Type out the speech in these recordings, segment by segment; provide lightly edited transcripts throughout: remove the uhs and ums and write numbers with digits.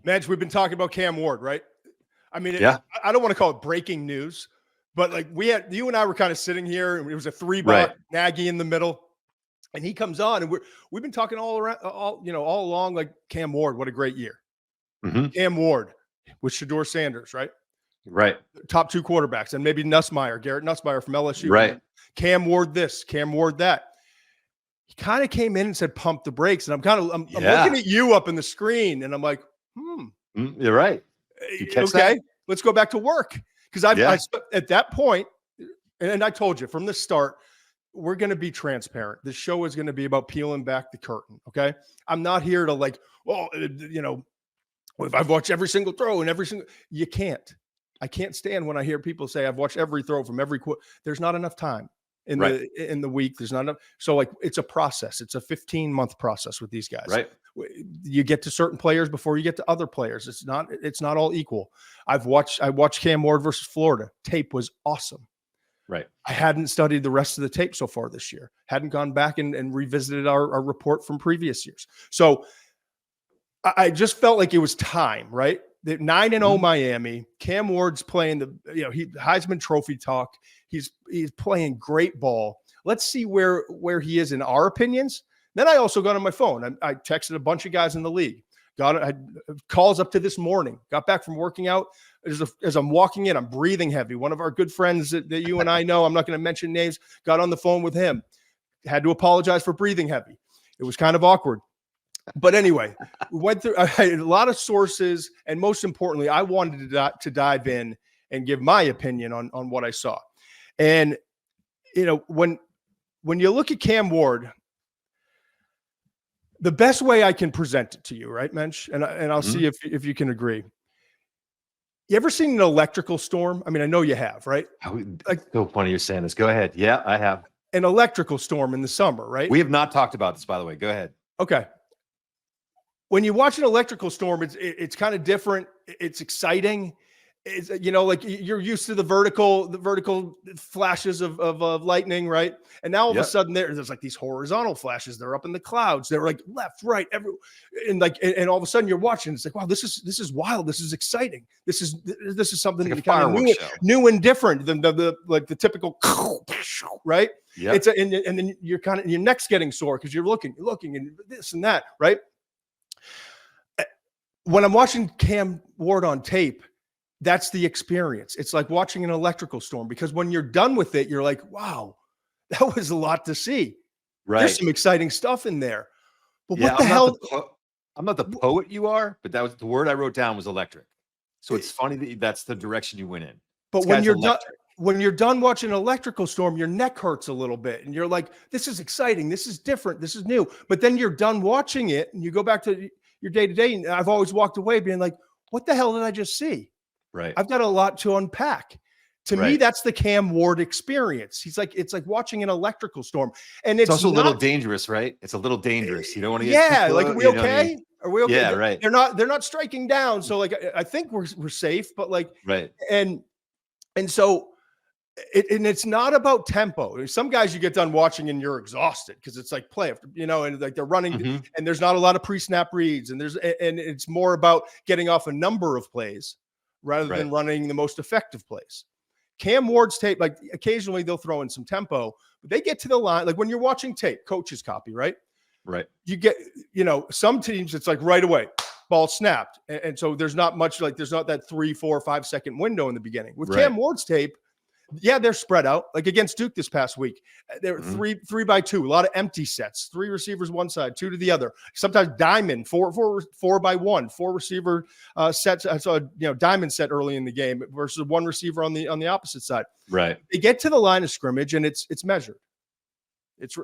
Muench, we've been talking about Cam Ward, right? I mean, Yeah. I don't want to call it breaking news, but like you and I were kind of sitting here, and it was a 3-bar Right. Nagy in the middle, and he comes on, and we've been talking all along, like Cam Ward, what a great year. Mm-hmm. Cam Ward with Shedeur Sanders, right? Right. Top 2 quarterbacks, and maybe Garrett Nussmeier from LSU. Right. Cam Ward this, Cam Ward that. He kind of came in and said, pump the brakes. And I'm looking at you up in the screen, and I'm like, You're right. Okay, let's go back to work. Because I at that point, and I told you from the start, we're going to be transparent. This show is going to be about peeling back the curtain. Okay. I'm not here to if I've watched every single throw and you can't. I can't stand when I hear people say I've watched every throw from every quarter. There's not enough time in the week. There's not enough. So like, it's a process. It's a 15-month process with these guys. Right. You get to certain players before you get to other players. It's not all equal. I watched Cam Ward versus Florida. Tape was awesome. Right. I hadn't studied the rest of the tape so far this year. Hadn't gone back and revisited our report from previous years. So I just felt like it was time, right? The 9-0 Miami. Cam Ward's playing Heisman Trophy talk. He's playing great ball. Let's see where he is in our opinions. Then I also got on my phone. I texted a bunch of guys in the league. I had calls up to this morning. Got back from working out. As I'm walking in, I'm breathing heavy. One of our good friends that you and I know, I'm not going to mention names, got on the phone with him. Had to apologize for breathing heavy. It was kind of awkward. But anyway, we went through. I had a lot of sources, and most importantly, I wanted to dive in and give my opinion on what I saw. And when you look at Cam Ward, the best way I can present it to you, right, Muench? And I'll see if you can agree. You ever seen an electrical storm? I mean, I know you have, right? Like, so funny you're saying this. Go ahead. Yeah, I have. An electrical storm in the summer, right? We have not talked about this, by the way. Go ahead. Okay. When you watch an electrical storm, it's kind of different. It's exciting. It's, like you're used to the vertical flashes of lightning, right? And now all of a sudden there's like these horizontal flashes. They're up in the clouds. They're like left, right, and all of a sudden you're watching. It's like, wow, this is wild. This is exciting. This is something like kind of new and different than the typical, right? Yeah. And then you're your neck's getting sore because you're looking and this and that, right? When I'm watching Cam Ward on tape, that's the experience. It's like watching an electrical storm, because when you're done with it, you're like, wow, that was a lot to see. Right. There's some exciting stuff in there. But what the hell? I'm not the poet you are, but that was the word I wrote down was electric. So it's funny that's the direction you went in. But when you're done watching an electrical storm, your neck hurts a little bit. And you're like, this is exciting. This is different. This is new. But then you're done watching it and you go back to your day-to-day. And I've always walked away being like, what the hell did I just see? Right. I've got a lot to unpack. To me, that's the Cam Ward experience. It's like watching an electrical storm. And it's also a little dangerous, right? It's a little dangerous. You don't want to get are we okay? Are we okay? Yeah, right. They're not striking down. So like I think we're safe, but like and so it's not about tempo. Some guys you get done watching and you're exhausted because it's like play after, and like they're running and there's not a lot of pre-snap reads, and it's more about getting off a number of plays rather than running the most effective plays. Cam Ward's tape, like occasionally they'll throw in some tempo, but they get to the line. Like when you're watching tape, coach's copy, right? Right. You get, some teams, it's like right away, ball snapped. And so there's not much, there's not that 3, 4, 5 second window in the beginning. With Cam Ward's tape, they're spread out. Like against Duke this past week, they were 3 by 2, a lot of empty sets, 3 receivers one side, 2 to the other. Sometimes diamond, 4 by 1, 4 receiver sets. I saw a diamond set early in the game versus 1 receiver on the opposite side. Right. They get to the line of scrimmage and it's measured.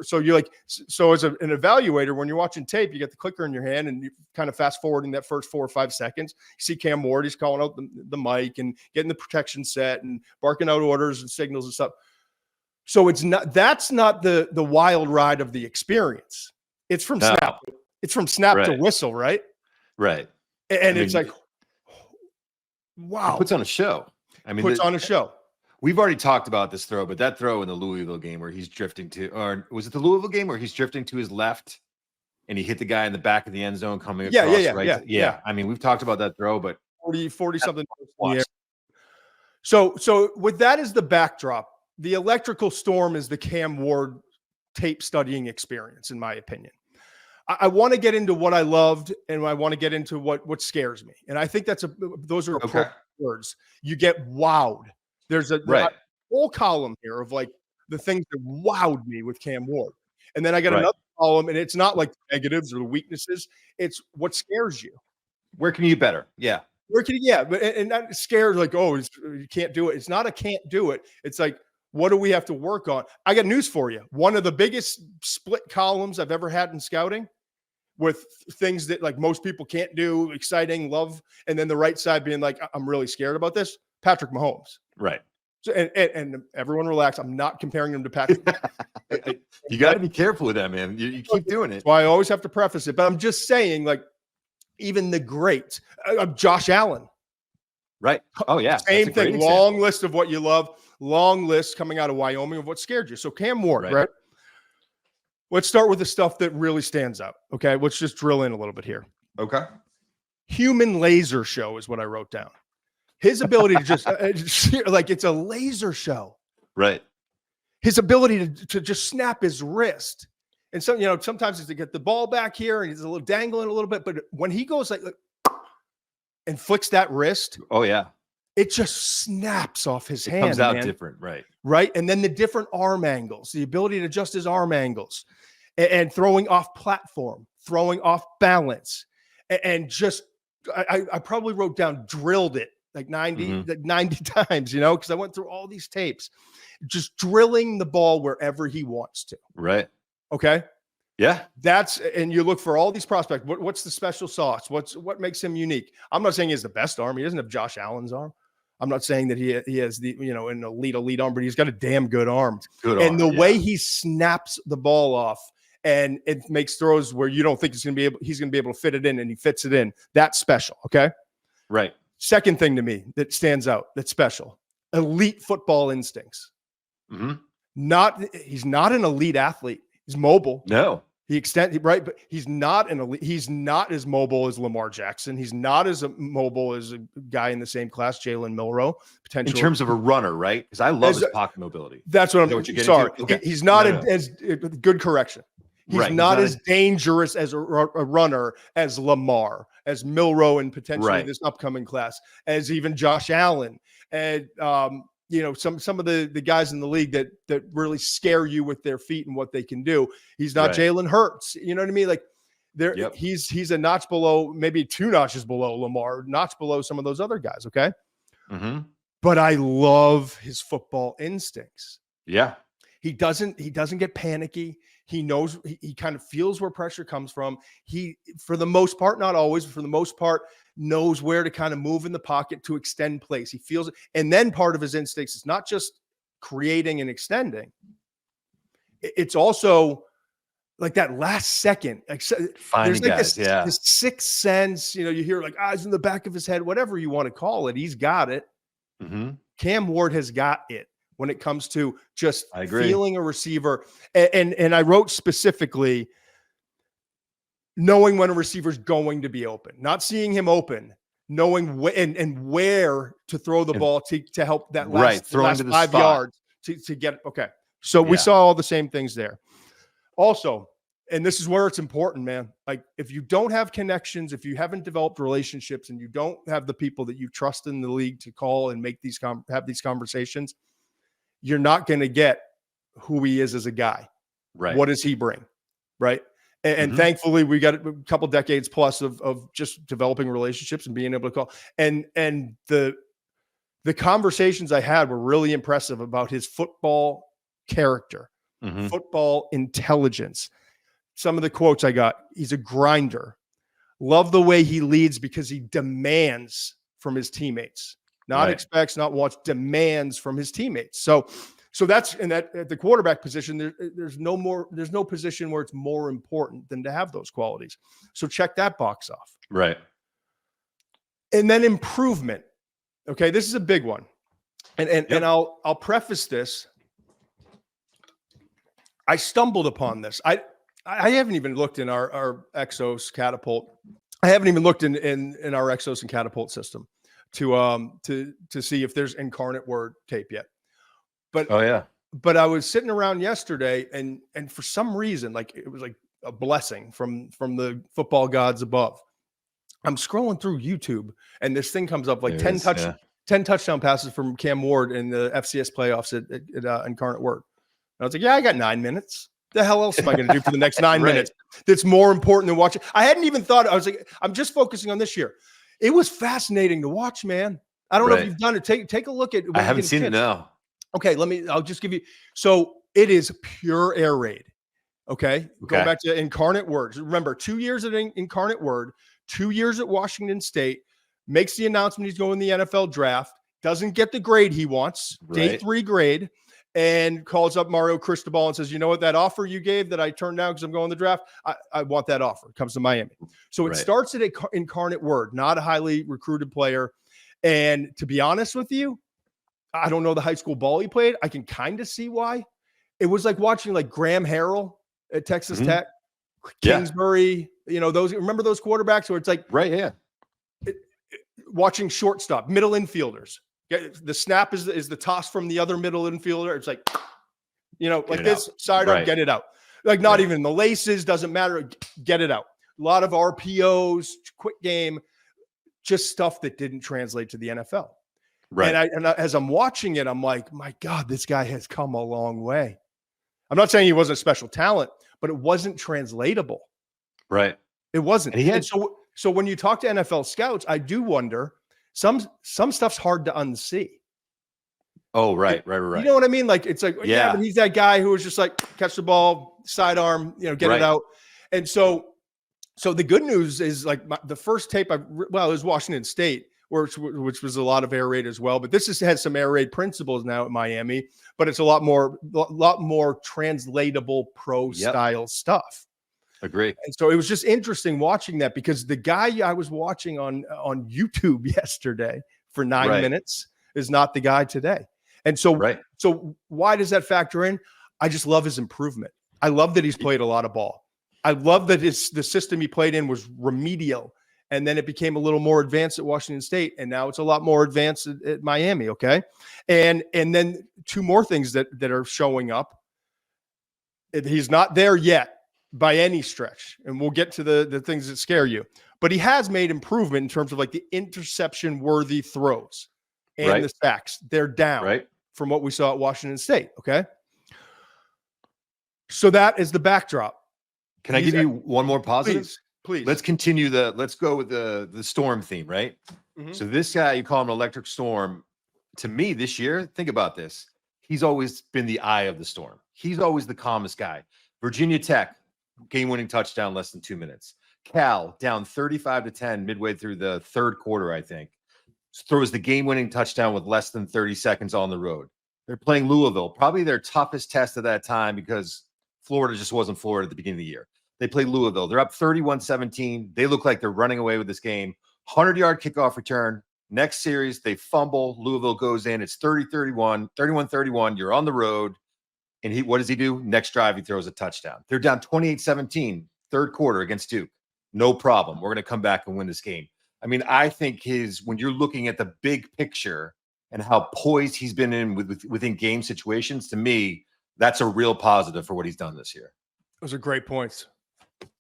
So you're like, so as an evaluator, when you're watching tape, you get the clicker in your hand and you kind of fast forwarding that first 4 or 5 seconds. You see Cam Ward, he's calling out the mic and getting the protection set and barking out orders and signals and stuff. So that's not the wild ride of the experience. It's from snap. It's from snap to whistle, right? Right. And it's like, wow. It puts on a show. Puts on a show. We've already talked about this throw, but that throw in the Louisville game where he's drifting to, or was it the Louisville game where he's drifting to his left and he hit the guy in the back of the end zone coming Yeah, across. yeah. I mean, we've talked about that throw, but 40 something. watch. So with that as the backdrop, the electrical storm is the Cam Ward tape studying experience, in my opinion. I want to get into what I loved, and I want to get into what scares me. And I think those are appropriate words. You get wowed. There's a whole column here of like the things that wowed me with Cam Ward. And then I got another column, and it's not like the negatives or the weaknesses. It's what scares you. Where can you get better? Yeah. But and not scared like, oh, you can't do it. It's not a can't do it. It's like, what do we have to work on? I got news for you. One of the biggest split columns I've ever had in scouting, with things that like most people can't do, exciting, love, and then the right side being like, I'm really scared about this. Patrick Mahomes. Right. So, and everyone relax. I'm not comparing him to Patrick. You got to be careful with that, man. You keep doing it. That's why I always have to preface it. But I'm just saying, like, even the great Josh Allen. Right. Oh, yeah. Same thing. Long list of what you love. Long list coming out of Wyoming of what scared you. So Cam Ward, right? Let's start with the stuff that really stands out. Okay. Let's just drill in a little bit here. Okay. Human laser show is what I wrote down. His ability to just like it's a laser show. Right. His ability to just snap his wrist. And so, sometimes he's to get the ball back here and he's a little dangling a little bit. But when he goes like and flicks that wrist. Oh, yeah. It just snaps off his hand. Comes out different, right? Right. And then the different arm angles, the ability to adjust his arm angles and throwing off platform, throwing off balance. And just, I probably wrote down, drilled it like 90 times, because I went through all these tapes, just drilling the ball wherever he wants to. Right. Okay. Yeah. And you look for all these prospects. What's the special sauce? What makes him unique? I'm not saying he has the best arm. He doesn't have Josh Allen's arm. I'm not saying that he has the, an elite arm, but he's got a damn good arm. And the way he snaps the ball off and it makes throws where you don't think he's going to be able to fit it in, and he fits it in. That's special. Okay. Right. Second thing to me that stands out, that's special, elite football instincts. He's not an elite athlete. He's mobile. No. But he's not an elite. He's not as mobile as Lamar Jackson. He's not as mobile as a guy in the same class, Jalen Milroe, potentially. In terms of a runner, right? Because I love his pocket mobility. That's what I'm sorry. Okay. He's not as good correction. He's not as dangerous as a runner as Lamar, as Milroe, and potentially this upcoming class, as even Josh Allen. And some of the guys in the league that really scare you with their feet and what they can do. He's not Jalen Hurts. You know what I mean? Like he's a notch below, maybe 2 notches below Lamar, notch below some of those other guys. Okay. But I love his football instincts. Yeah. He doesn't get panicky. He knows, he kind of feels where pressure comes from. He, for the most part, not always, but for the most part, knows where to kind of move in the pocket to extend plays. He feels it. And then part of his instincts is not just creating and extending. It's also like that last second. Finding guys, this sixth sense, you hear like eyes in the back of his head, whatever you want to call it. He's got it. Cam Ward has got it when it comes to just feeling a receiver. And I wrote specifically knowing when a receiver's going to be open, not seeing him open, knowing and where to throw the ball to help that last 5 yards to get it. Okay. So we saw all the same things there. Also, and this is where it's important, man. Like if you don't have connections, if you haven't developed relationships and you don't have the people that you trust in the league to call and make have these conversations, you're not going to get who he is as a guy. Right. What does he bring? Right. And thankfully we got a couple decades plus of just developing relationships and being able to call. And the conversations I had were really impressive about his football character, football intelligence. Some of the quotes I got, he's a grinder. Love the way he leads because he demands from his teammates. Not expects, not wants, demands from his teammates. So that's in that at the quarterback position. There's no position where it's more important than to have those qualities. So check that box off. Right. And then improvement. Okay, this is a big one. And I'll preface this. I stumbled upon this. I haven't even looked in our Exos catapult. I haven't even looked in our Exos and catapult system to see if there's incarnate word tape yet. But but I was sitting around yesterday and for some reason, like it was like a blessing from the football gods above. I'm scrolling through YouTube and this thing comes up like 10 touchdown passes from Cam Ward in the FCS playoffs at Incarnate Word. And I was like, yeah, I got 9 minutes. The hell else am I going to do for the next 9 minutes? That's more important than watching. I hadn't even thought. I was like, I'm just focusing on this year. It was fascinating to watch, man. I don't know if you've done it. Take a look at. I haven't seen it now. Okay, I'll just give you. So it is pure air raid. Okay. Going back to Incarnate Word. Remember, 2 years at Incarnate Word, 2 years at Washington State. Makes the announcement he's going to the NFL draft. Doesn't get the grade he wants. Day 3 grade. And calls up Mario Cristobal and says, you know what, that offer you gave that I turned down because I'm going to the draft, I want that offer. It comes to Miami. So it starts at Incarnate Word, not a highly recruited player. And to be honest with you, I don't know the high school ball he played. I can kind of see why. It was like watching like Graham Harrell at Texas Tech, Kingsbury, remember those quarterbacks where it's like, watching shortstop, middle infielders. The snap is the toss from the other middle infielder. It's like, like this sidearm, get it out. Like not even the laces, doesn't matter. Get it out. A lot of RPOs, quick game, just stuff that didn't translate to the NFL. Right. And as I'm watching it, I'm like, my God, this guy has come a long way. I'm not saying he wasn't a special talent, but it wasn't translatable. Right. It wasn't. And so when you talk to NFL scouts, I do wonder, some stuff's hard to unsee. Oh, right. You know what I mean? Like, it's like, but he's that guy who was just like, catch the ball, sidearm, get it out. And so the good news is like the first tape it was Washington State, which was a lot of air raid as well. But this has some air raid principles now at Miami, but it's a lot more translatable pro style stuff. Agree. And so it was just interesting watching that because the guy I was watching on YouTube yesterday for 9 minutes is not the guy today. And so, so why does that factor in? I just love his improvement. I love that he's played a lot of ball. I love that the system he played in was remedial. And then it became a little more advanced at Washington State. And now it's a lot more advanced at Miami. Okay. And then 2 more things that are showing up. He's not there yet by any stretch. And we'll get to the things that scare you. But he has made improvement in terms of like the interception-worthy throws and the sacks. They're down from what we saw at Washington State. Okay. So that is the backdrop. Can I give you one more positive? Please. Let's continue let's go with the storm theme, right? Mm-hmm. So this guy, you call him an electric storm. To me this year, think about this. He's always been the eye of the storm. He's always the calmest guy. Virginia Tech, game-winning touchdown, less than 2 minutes. Cal down 35-10 midway through the third quarter, I think. Throws the game-winning touchdown with less than 30 seconds on the road. They're playing Louisville, probably their toughest test at that time because Florida just wasn't Florida at the beginning of the year. They play Louisville. They're up 31-17. They look like they're running away with this game. 100-yard kickoff return. Next series, they fumble. Louisville goes in. It's 31-31. You're on the road. And what does he do? Next drive, he throws a touchdown. They're down 28-17, third quarter against Duke. No problem. We're going to come back and win this game. I mean, I think when you're looking at the big picture and how poised he's been in within game situations, to me, that's a real positive for what he's done this year. Those are great points.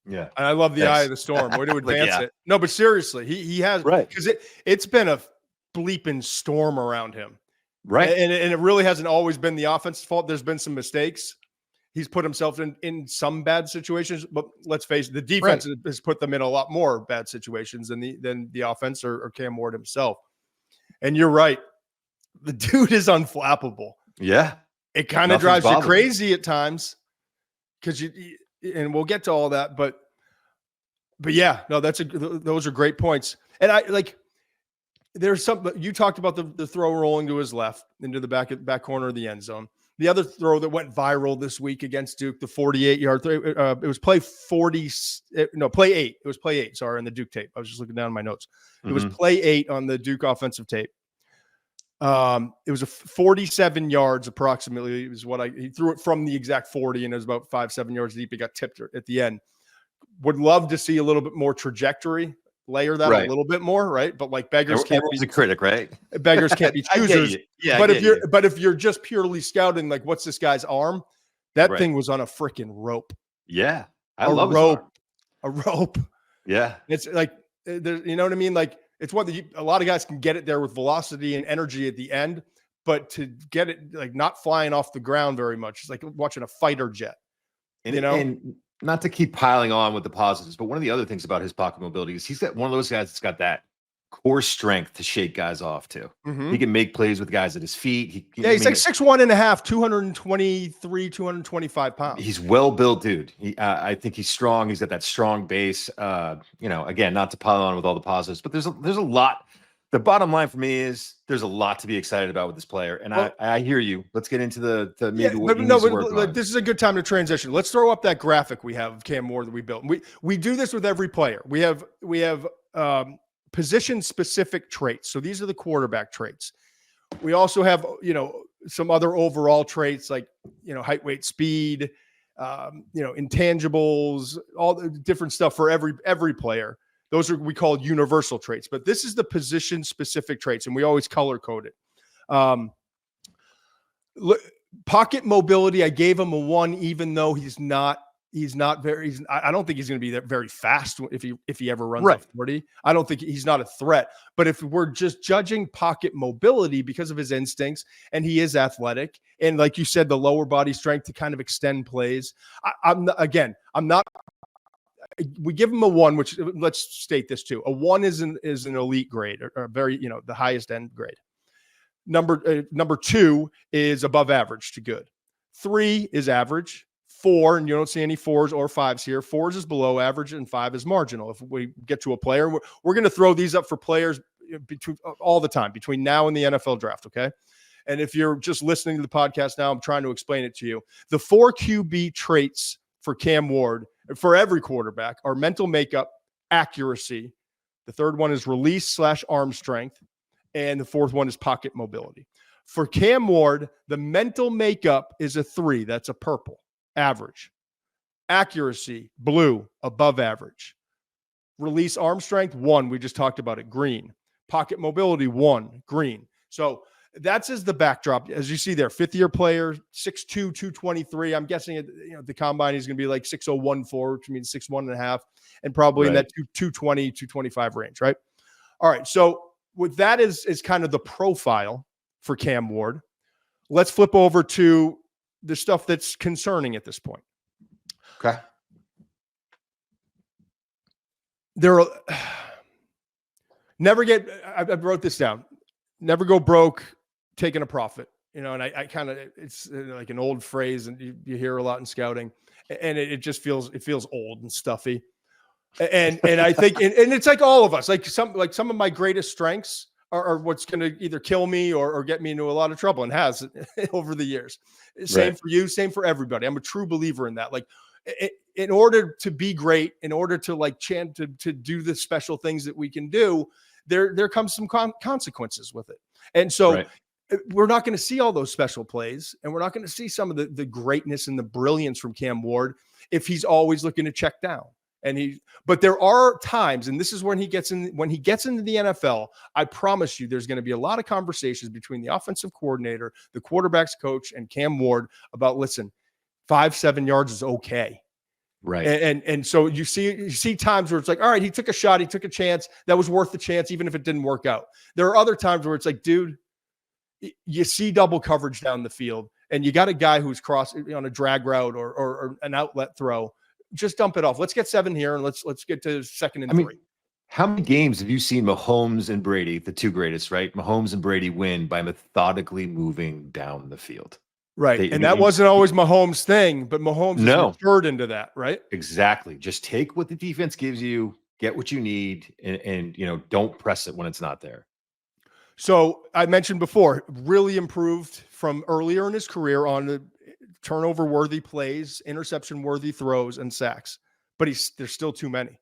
Yeah. And I love the eye of the storm. Way to advance it. No, but seriously, he has, because it's been a bleeping storm around him. Right. And it really hasn't always been the offense's fault. There's been some mistakes. He's put himself in some bad situations, but let's face it, the defense has put them in a lot more bad situations than the offense or Cam Ward himself. And you're right. The dude is unflappable. Yeah. It kind of drives you crazy at times because and we'll get to all that, but yeah, no, those are great points. And there's something you talked about the throw rolling to his left into the back corner of the end zone. The other throw that went viral this week against Duke, the 48-yard throw, it was play 8. It was play 8. Sorry, on the Duke tape. I was just looking down my notes. It was play 8 on the Duke offensive tape. It was a 47 yards approximately. It was he threw it from the exact 40, and it was about 5-7 yards deep. It got tipped at the end. Would love to see a little bit more trajectory, layer that a little bit more, right? But like beggars can't Everyone's be a critic, right? Beggars can't be choosers. Yeah, but if you're just purely scouting, like what's this guy's arm? That thing was on a freaking rope. Yeah, I a love rope. A rope. Yeah, it's like you know what I mean. Like it's one that a lot of guys can get it there with velocity and energy at the end, but to get it like not flying off the ground very much, it's like watching a fighter jet. And not to keep piling on with the positives, but one of the other things about his pocket mobility is he's got one of those guys that's got that core strength to shake guys off too. Mm-hmm. He can make plays with guys at his feet. He's like 6'1.5", 223, 225 pounds. He's well built, dude. I think he's strong. He's got that strong base. Again, not to pile on with all the positives, but there's a lot. The bottom line for me is there's a lot to be excited about with this player, and I hear you. Let's get into the maybe what he needs to work on. This is a good time to transition. Let's throw up that graphic we have of Cam Ward that we built. We do this with every player. We have position specific traits. So these are the quarterback traits. We also have some other overall traits like height, weight, speed, intangibles, all the different stuff for every player. Those we call universal traits, but this is the position specific traits, and we always color code it. Pocket mobility, I gave him a 1, even though he's not very. I don't think he's going to be very fast if he ever runs a 40. I don't think he's not a threat. But if we're just judging pocket mobility because of his instincts, and he is athletic, and like you said, the lower body strength to kind of extend plays. I'm not. We give him a 1, which let's state this too. A 1 is an elite grade, or very, the highest end grade. Number 2 is above average to good. 3 is average. 4, and you don't see any 4s or 5s here. 4s is below average, and 5 is marginal. If we get to a player, we're going to throw these up for players all the time between now and the NFL draft. Okay. And if you're just listening to the podcast now, I'm trying to explain it to you. The 4 QB traits for Cam Ward, for every quarterback, are mental makeup, accuracy. The third one is release/arm strength. And the fourth one is pocket mobility. For Cam Ward, the mental makeup is a 3. That's a purple, average. Accuracy, blue, above average. Release arm strength, 1. We just talked about it, green. Pocket mobility, 1, green. So that's as the backdrop. As you see there, 5th-year player, 6'2", 223. I'm guessing the combine he's going to be like 6'0", which means 6'1.5", and probably in that 220, 225 range, right? All right, so with that is kind of the profile for Cam Ward. Let's flip over to the stuff that's concerning at this point. Okay. I wrote this down. Never go broke taking a profit. And I kind of, it's like an old phrase, and you hear a lot in scouting, and it just feels old and stuffy. And I think, and it's like all of us, like some of my greatest strengths are what's going to either kill me or get me into a lot of trouble, and has over the years. Same for you, same for everybody. I'm a true believer in that. Like, in order to be great, in order to to do the special things that we can do, there comes some consequences with it. And so we're not going to see all those special plays, and we're not going to see some of the greatness and the brilliance from Cam Ward if he's always looking to check down. But there are times, and this is when he gets into the NFL, I promise you there's going to be a lot of conversations between the offensive coordinator, the quarterback's coach, and Cam Ward about, listen, 5-7 yards is okay. Right. And so you see times where it's like, all right, he took a shot, he took a chance. That was worth the chance, even if it didn't work out. There are other times where it's like, dude, you see double coverage down the field, and you got a guy who's crossing on a drag route or an outlet throw. Just dump it off. Let's get 7 here, and let's get to 2nd and 3. How many games have you seen Mahomes and Brady, the 2 greatest, right? Mahomes and Brady win by methodically moving down the field. Right. That wasn't always Mahomes' thing, but Mahomes has matured into that, right? Exactly. Just take what the defense gives you, get what you need, and don't press it when it's not there. So I mentioned before, really improved from earlier in his career on the turnover-worthy plays, interception-worthy throws, and sacks. But there's still too many.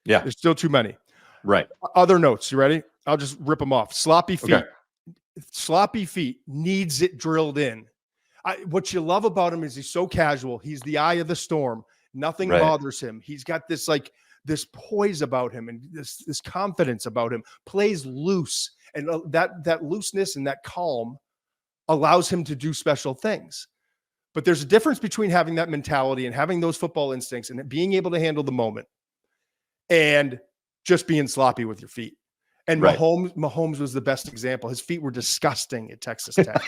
Yeah. There's still too many. Right. Other notes. You ready? I'll just rip them off. Sloppy feet. Okay. sloppy feet, needs it drilled in. What you love about him is he's so casual. He's the eye of the storm. Nothing bothers him. He's got this this poise about him and this confidence about him. Plays loose, and that looseness and that calm allows him to do special things. But there's a difference between having that mentality and having those football instincts and being able to handle the moment and just being sloppy with your feet. And Mahomes was the best example. His feet were disgusting at Texas Tech.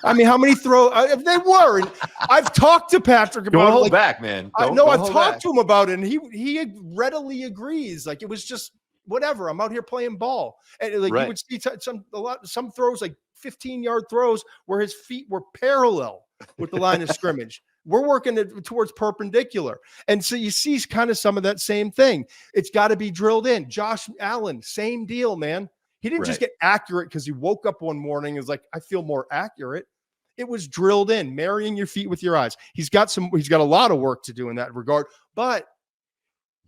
I mean, how many throws? They were. And I've talked to Patrick about it. Don't hold back, man. I've talked to him about it, and he readily agrees. Like, it was just whatever. I'm out here playing ball, and you would see some throws, like 15-yard throws, where his feet were parallel with the line of scrimmage. We're working towards perpendicular, and so you see kind of some of that same thing. It's got to be drilled in. Josh Allen, same deal, man. He didn't just get accurate because he woke up one morning and was like, I feel more accurate. It was drilled in, marrying your feet with your eyes. He's got a lot of work to do in that regard, but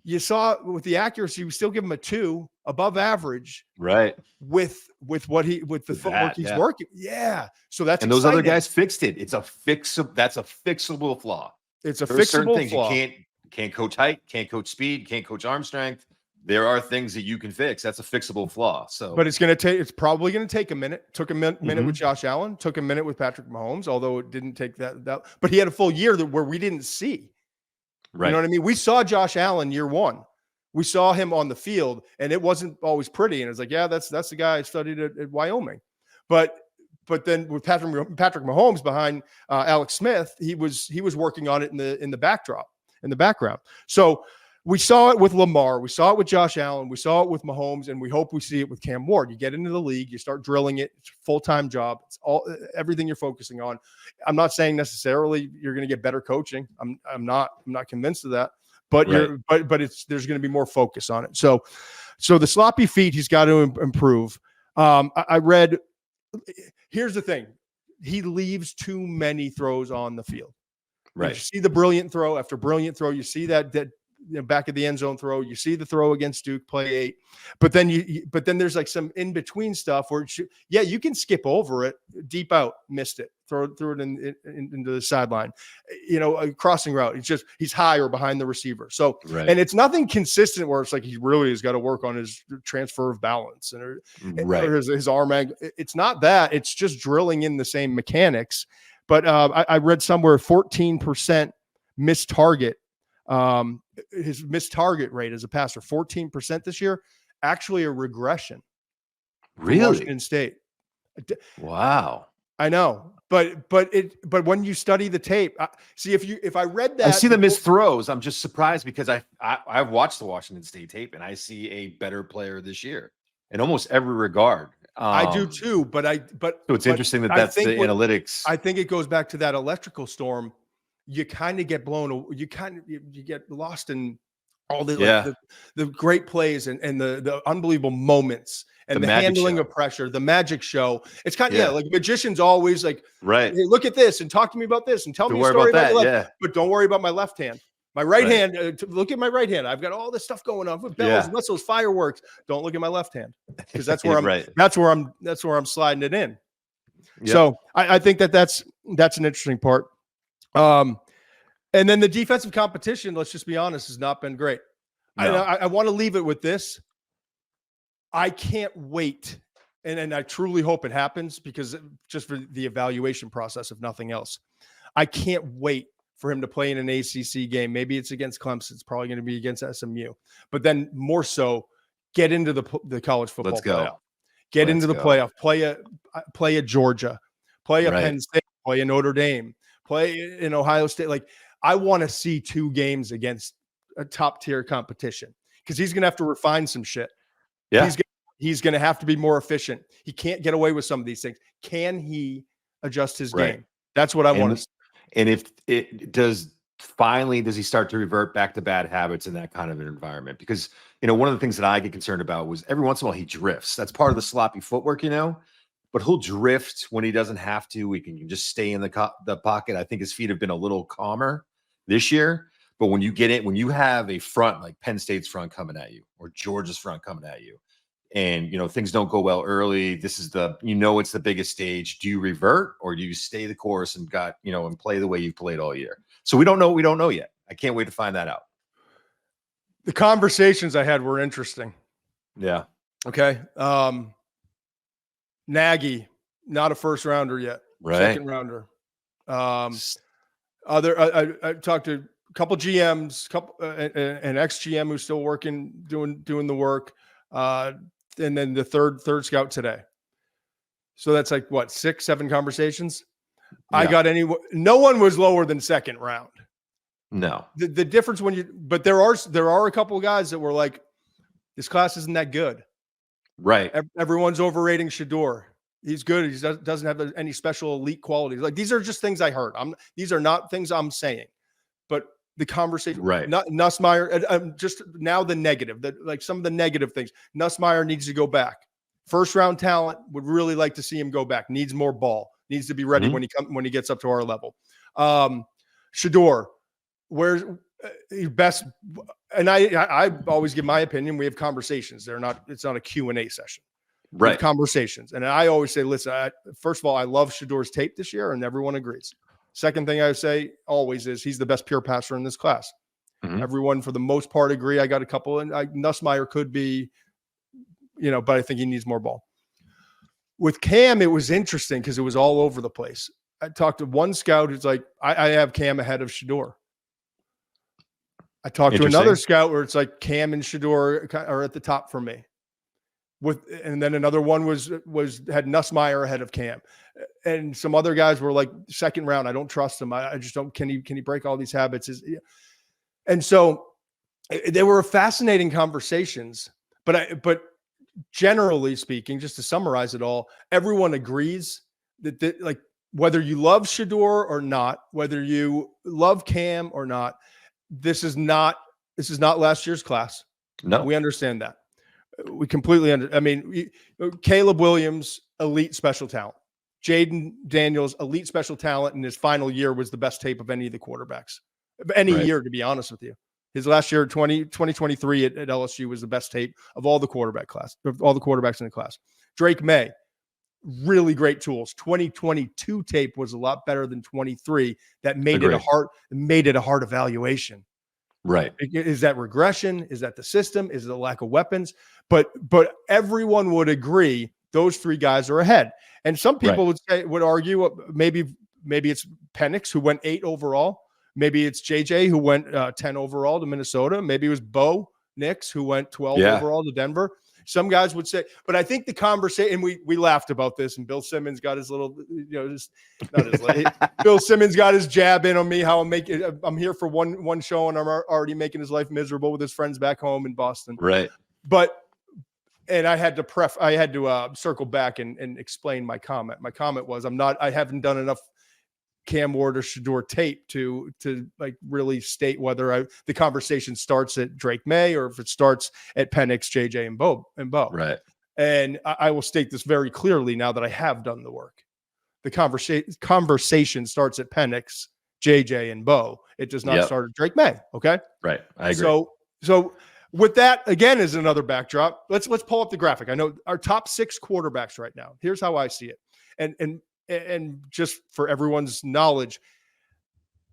you saw with the accuracy, we still give him a 2, above average. Right. With the footwork he's working. Yeah. So that's those other guys fixed it. That's a fixable flaw. It's a fixable things flaw. You can't coach height, can't coach speed, can't coach arm strength. There are things that you can fix. That's a fixable flaw. So, but it's probably going to take a minute. Took a minute with Josh Allen. Took a minute with Patrick Mahomes. Although it didn't take that. But he had a full year where we didn't see. Right. You know what I mean? We saw Josh Allen year 1. We saw him on the field, and it wasn't always pretty. And it's like, yeah, that's the guy I studied at Wyoming. But then with Patrick Mahomes behind Alex Smith, he was working on it in the background. So. We saw it with Lamar. We saw it with Josh Allen. We saw it with Mahomes, and we hope we see it with Cam Ward. You get into the league, you start drilling it. It's a full-time job. It's everything you're focusing on. I'm not saying necessarily you're going to get better coaching. I'm not convinced of that. But there's going to be more focus on it. So the sloppy feet, he's got to improve. I read. Here's the thing: he leaves too many throws on the field. Right. You see the brilliant throw after brilliant throw. You see that back of the end zone throw. You see the throw against Duke, play 8, but then there's like some in between stuff where you can skip over it, deep out, missed it, throw it into the sideline, a crossing route. He's high or behind the receiver. So, and it's nothing consistent where it's like he really has got to work on his transfer of balance or his arm angle. It's not that. It's just drilling in the same mechanics. But I read somewhere 14% missed target. His missed target rate as a passer, 14% this year, actually a regression. Really? Washington State. Wow. I know, but when you study the tape, if I read that, I see the missed throws. I'm just surprised because I've watched the Washington State tape and I see a better player this year in almost every regard. I do too, so it's interesting that's the analytics. I think it goes back to that electrical storm. You kind of get blown. You get lost in all the great plays and the unbelievable moments and the handling of pressure, the magic show. It's kind of like magicians always like, hey, look at this and talk to me about this and tell me a story about your left, but don't worry about my left hand. My right hand, look at my right hand. I've got all this stuff going on with bells and whistles, fireworks. Don't look at my left hand because that's where that's where I'm sliding it in. Yep. So I think that's an interesting part. And then the defensive competition, let's just be honest, has not been great. No. I want to leave it with this. I can't wait. And I truly hope it happens because just for the evaluation process, if nothing else, I can't wait for him to play in an ACC game. Maybe it's against Clemson. It's probably going to be against SMU, but then more so get into the college football playoff, get into the playoff, play a Georgia, play a Penn State, play a Notre Dame, play in Ohio State. Like, I want to see 2 games against a top tier competition because he's going to have to refine some shit. Yeah. He's going to have to be more efficient. He can't get away with some of these things. Can he adjust his game? That's what I want to see. And if it does he start to revert back to bad habits in that kind of an environment? Because, one of the things that I get concerned about was every once in a while he drifts. That's part of the sloppy footwork, but he'll drift when he doesn't have to. He can just stay in the pocket. I think his feet have been a little calmer this year, but when you have a front like Penn State's front coming at you or Georgia's front coming at you, and things don't go well early, this is it's the biggest stage. Do you revert, or do you stay the course and and play the way you've played all year? So we don't know yet. I can't wait to find that out. The conversations I had were interesting. Yeah. Okay. Nagy, not a first rounder yet. Right. Second rounder. I talked to a couple GMs, an ex-GM who's still working, doing the work. And then the third scout today. So that's like what, 6-7 conversations. Yeah. No one was lower than second round. No. The difference but there are a couple of guys that were like, this class isn't that good. Right. Everyone's overrating Shedeur. He's good. He doesn't have any special elite qualities. Like, these are just things I heard. These are not things I'm saying, but the conversation, right. Nussmeier, just now the negative, like some of the negative things. Nussmeier needs to go back. First round talent, would really like to see him go back. Needs more ball. Needs to be ready when he gets up to our level. Shedeur, where's best? And I always give my opinion. We have conversations. It's not a Q&A session. Right. Conversations. And I always say, listen, first of all, I love Shedeur's tape this year, and everyone agrees. Second thing I say always is he's the best pure passer in this class. Everyone, for the most part, agree. I got a couple, and Nussmeier could be, but I think he needs more ball. With Cam, it was interesting because it was all over the place. I talked to one scout who's like, I have Cam ahead of Shedeur. I talked to another scout where it's like Cam and Shedeur are at the top for me. And then another one had Nussmeier ahead of Cam, and some other guys were like second round. I don't trust him. I just don't. Can he break all these habits? And so they were fascinating conversations. But generally speaking, just to summarize it all, everyone agrees that like, whether you love Shedeur or not, whether you love Cam or not, this is not last year's class. No, we understand that. We completely Caleb Williams, elite special talent. Jaden Daniels, elite special talent, in his final year was the best tape of any of the quarterbacks. Year, to be honest with you. His last year, 2023 at LSU, was the best tape of all the quarterbacks in the class. Drake May, really great tools. 2022 tape was a lot better than 23. That made it a hard evaluation. Right. Is that regression? Is that the system? Is it the lack of weapons? But everyone would agree those three guys are ahead. And some people would argue maybe it's Penix, who went 8 overall. Maybe it's JJ, who went 10 overall to Minnesota. Maybe it was Bo Nix, who went 12 overall to Denver. Some guys would say, but I think the conversation, and we laughed about this, and Bill Simmons got his little, Bill Simmons got his jab in on me, how I'm here for one show, and I'm already making his life miserable with his friends back home in Boston. Right. And I had to circle back and explain my comment. My comment was, I haven't done enough Cam Ward or Shedeur tape to like really state whether the conversation starts at Drake May or if it starts at Penix, JJ, and Bo. Right. And I will state this very clearly now that I have done the work. The conversation starts at Penix, JJ, and Bo. It does not start at Drake May. Okay. Right. I agree. So with that, again, is another backdrop. Let's pull up the graphic. I know our top 6 quarterbacks right now. Here's how I see it. And just for everyone's knowledge,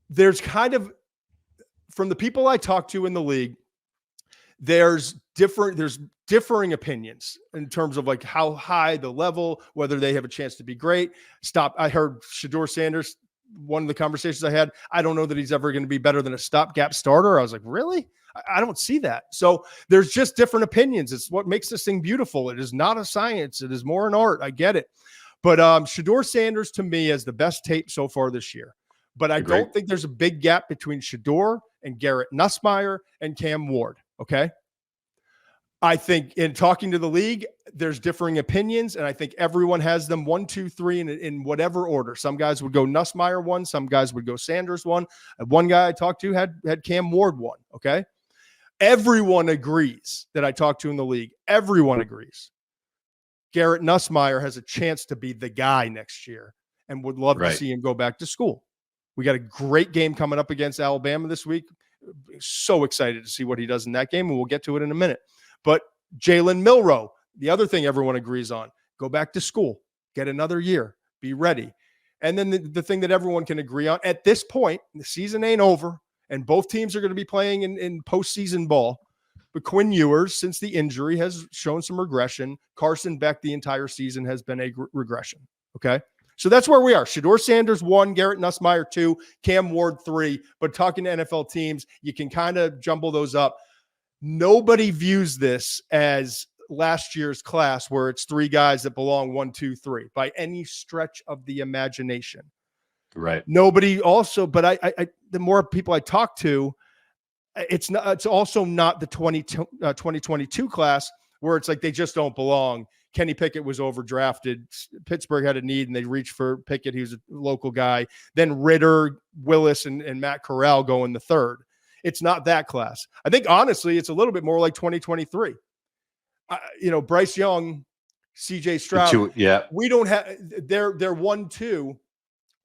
there's kind of, from the people I talk to in the league, there's differing opinions in terms of like how high the level, whether they have a chance to be great. I heard Shedeur Sanders, one of the conversations I had, I don't know that he's ever going to be better than a stopgap starter. I was like, really? I don't see that. So there's just different opinions. It's what makes this thing beautiful. It is not a science. It is more an art. I get it. But Shedeur Sanders, to me, is the best tape so far this year. But I don't think there's a big gap between Shedeur and Garrett Nussmeier and Cam Ward, okay? I think in talking to the league, there's differing opinions, and I think everyone has them 1, 2, 3 in whatever order. Some guys would go Nussmeier 1, some guys would go Sanders 1. One guy I talked to had Cam Ward 1, okay? Everyone agrees that I talked to in the league. Everyone agrees. Garrett Nussmeier has a chance to be the guy next year and would love to see him go back to school. We got a great game coming up against Alabama this week. So excited to see what he does in that game, and we'll get to it in a minute. But Jalen Milroe, The other thing everyone agrees on, go back to school, get another year, be ready. And then the thing that everyone can agree on at this point, the season ain't over, and both teams are going to be playing in postseason ball. But Quinn Ewers, since the injury, has shown some regression. Carson Beck, the entire season, has been a regression. Okay. So that's where we are. Shedeur Sanders 1, Garrett Nussmeier 2, Cam Ward 3. But talking to NFL teams, you can kind of jumble those up. Nobody views this as last year's class where it's 3 guys that belong 1, 2, 3 by any stretch of the imagination. Right. Nobody also, but I the more people I talk to, it's also not the 2022 class where it's like they just don't belong. Kenny Pickett was overdrafted. Pittsburgh had a need and they reached for Pickett. He was a local guy. Then Ritter, Willis, and Matt Corral go in the third. It's not that class. I think, honestly, it's a little bit more like 2023. Bryce Young, CJ Stroud. We don't have – they're 1-2,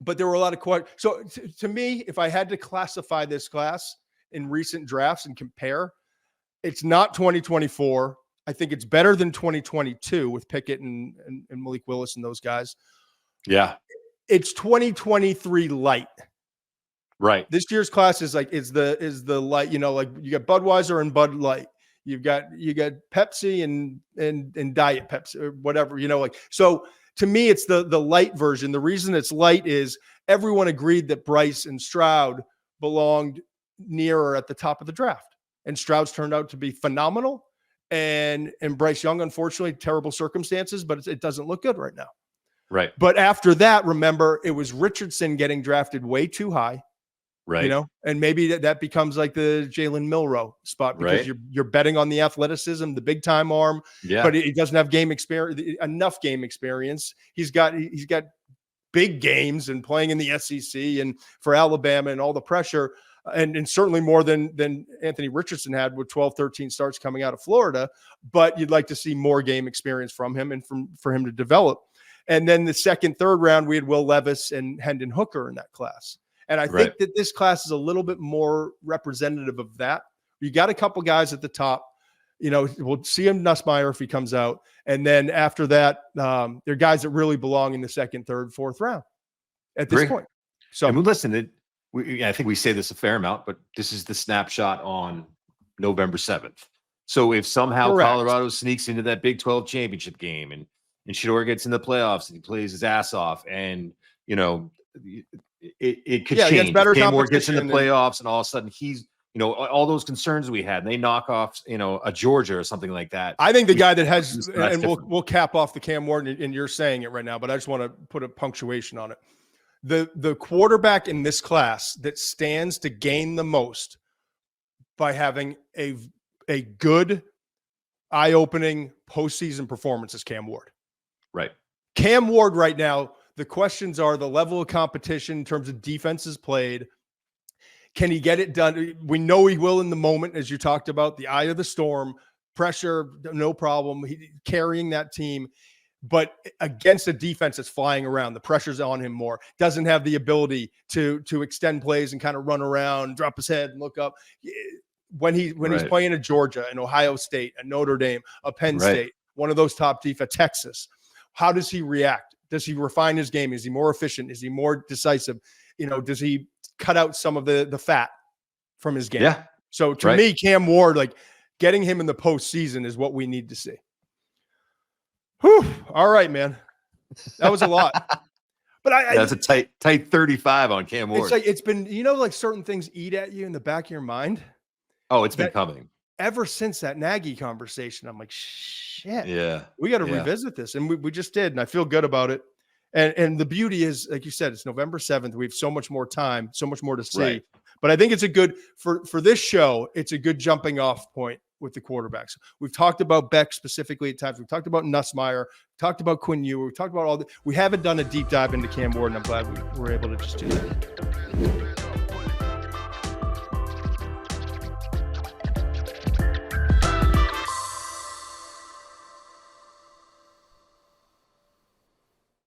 but there were a lot of questions. So to me, if I had to classify this class in recent drafts and compare, it's not 2024. I think it's better than 2022 with Pickett and Malik Willis and those guys. Yeah. It's 2023 light. Right. This year's class is the light, like you got Budweiser and Bud Light. You got Pepsi and Diet Pepsi or whatever, so to me, it's the light version. The reason it's light is everyone agreed that Bryce and Stroud belonged nearer at the top of the draft, and Stroud's turned out to be phenomenal. And Bryce Young, unfortunately, terrible circumstances, but it doesn't look good right now. Right. But after that, remember, it was Richardson getting drafted way too high. Right. And maybe that becomes like the Jalen Milroe spot because you're betting on the athleticism, the big time arm, but he doesn't have enough game experience. He's got big games and playing in the SEC and for Alabama and all the pressure. And certainly more than Anthony Richardson had with 12, 13 starts coming out of Florida, but you'd like to see more game experience from him and for him to develop. And then the second, third round, we had Will Levis and Hendon Hooker in that class. And I think that this class is a little bit more representative of that. You got a couple guys at the top, we'll see him Nussmeier if he comes out. And then after that, they're guys that really belong in the second, third, fourth round at this point. So I mean, listen, I think we say this a fair amount, but this is the snapshot on November 7th. So if somehow Colorado sneaks into that Big 12 championship game and Shedeur gets in the playoffs and he plays his ass off and, it could change. Cam Ward gets in the playoffs and all of a sudden he's, all those concerns we had, and they knock off, a Georgia or something like that. I think the guy that has, and we'll cap off the Cam Ward, and you're saying it right now, but I just want to put a punctuation on it. The quarterback in this class that stands to gain the most by having a good, eye-opening postseason performance is Cam Ward. Right. Cam Ward right now, the questions are the level of competition in terms of defenses played. Can he get it done? We know he will in the moment, as you talked about, the eye of the storm, pressure, no problem, carrying that team. But against a defense that's flying around, the pressure's on him more. Doesn't have the ability to extend plays and kind of run around, drop his head and look up. When he's playing at Georgia, an Ohio State, a Notre Dame, a Penn State, one of those top defense, Texas, how does he react? Does he refine his game? Is he more efficient? Is he more decisive? Does he cut out some of the fat from his game? Yeah. So to me, Cam Ward, like getting him in the postseason is what we need to see. Whew. All right, man. That was a lot. But that's a tight 35 on Cam Ward. It's like it's been, like certain things eat at you in the back of your mind. Oh, it's been coming. Ever since that Nagy conversation, I'm like, shit. Yeah. We got to revisit this. And we just did, and I feel good about it. And the beauty is, like you said, it's November 7th. We have so much more time, so much more to see. Right. But I think it's a good for this show, it's a good jumping off point with the quarterbacks. We've talked about Beck specifically at times. We've talked about Nussmeier, talked about Quinn Ewers. We've talked about we haven't done a deep dive into Cam Ward, and I'm glad we were able to just do that.